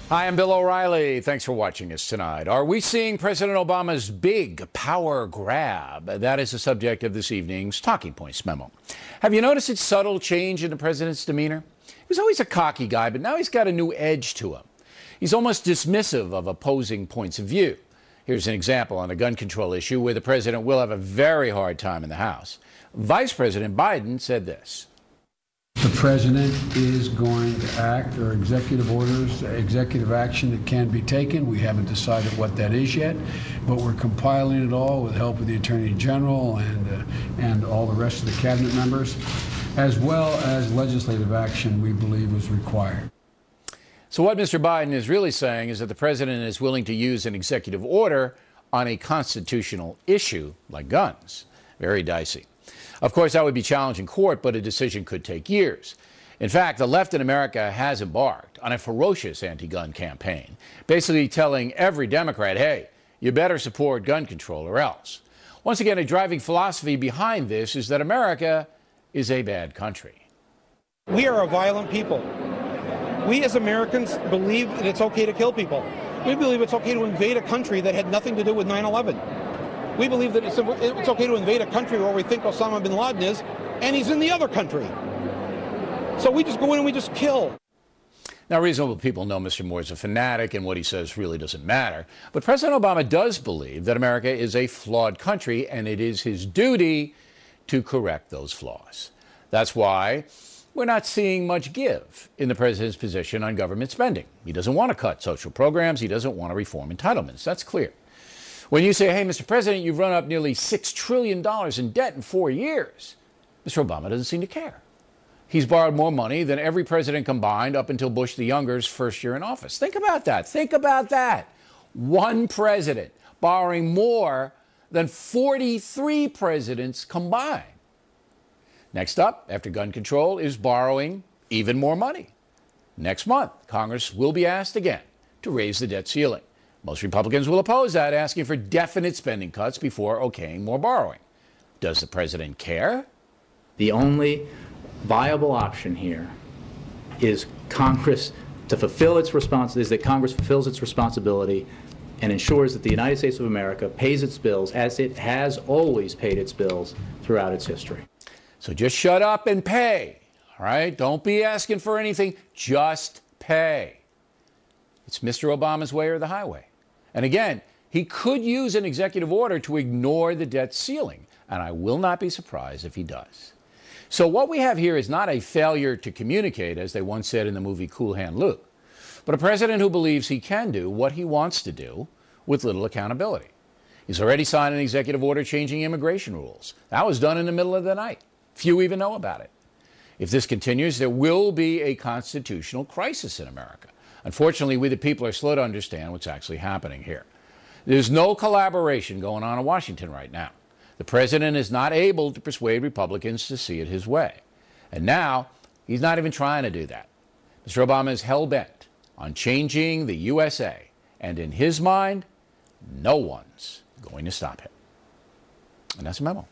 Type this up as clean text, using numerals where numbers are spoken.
Hi, I'm Bill O'Reilly. Thanks for watching us tonight. Are we seeing President Obama's big power grab? That is the subject of this evening's Talking Points memo. Have you noticed its subtle change in the president's demeanor? He was always a cocky guy, but now he's got a new edge to him. He's almost dismissive of opposing points of view. Here's an example on the gun control issue where the president will have a very hard time in the House. Vice President Biden said this. The president is going to act, or executive orders, executive action that can be taken. We haven't decided what that is yet, but we're compiling it all with the help of the Attorney General and all the rest of the cabinet members, as well as legislative action we believe is required. So what Mr. Biden is really saying is that the president is willing to use an executive order on a constitutional issue like guns. Very dicey. Of course, that would be challenged in court, but a decision could take years. In fact, the left in America has embarked on a ferocious anti-gun campaign, basically telling every Democrat, hey, you better support gun control or else. Once again, a driving philosophy behind this is that America is a bad country. We are a violent people. We as Americans believe that it's okay to kill people. We believe it's okay to invade a country that had nothing to do with 9/11. We believe that it's okay to invade a country where we think Osama bin Laden is, and he's in the other country. So we just go in and we just kill. Now, reasonable people know Mr. Moore is a fanatic and what he says really doesn't matter. But President Obama does believe that America is a flawed country, and it is his duty to correct those flaws. That's why we're not seeing much give in the president's position on government spending. He doesn't want to cut social programs. He doesn't want to reform entitlements. That's clear. When you say, hey, Mr. President, you've run up nearly $6 trillion in debt in 4 years, Mr. Obama doesn't seem to care. He's borrowed more money than every president combined up until Bush the Younger's first year in office. Think about that. Think about that. One president borrowing more than 43 presidents combined. Next up, after gun control, is borrowing even more money. Next month, Congress will be asked again to raise the debt ceiling. Most Republicans will oppose that, asking for definite spending cuts before okaying more borrowing. Does the president care? The only viable option here is Congress to fulfill its responsibility, is that Congress fulfills its responsibility and ensures that the United States of America pays its bills as it has always paid its bills throughout its history. So just shut up and pay, all right? Don't be asking for anything. Just pay. It's Mr. Obama's way or the highway. And again, he could use an executive order to ignore the debt ceiling, and I will not be surprised if he does. So what we have here is not a failure to communicate, as they once said in the movie Cool Hand Luke, but a president who believes he can do what he wants to do with little accountability. He's already signed an executive order changing immigration rules. That was done in the middle of the night. Few even know about it. If this continues, there will be a constitutional crisis in America. Unfortunately, we the people are slow to understand what's actually happening here. There's no collaboration going on in Washington right now. The president is not able to persuade Republicans to see it his way. And now, he's not even trying to do that. Mr. Obama is hell-bent on changing the USA. And in his mind, no one's going to stop him. And that's a memo.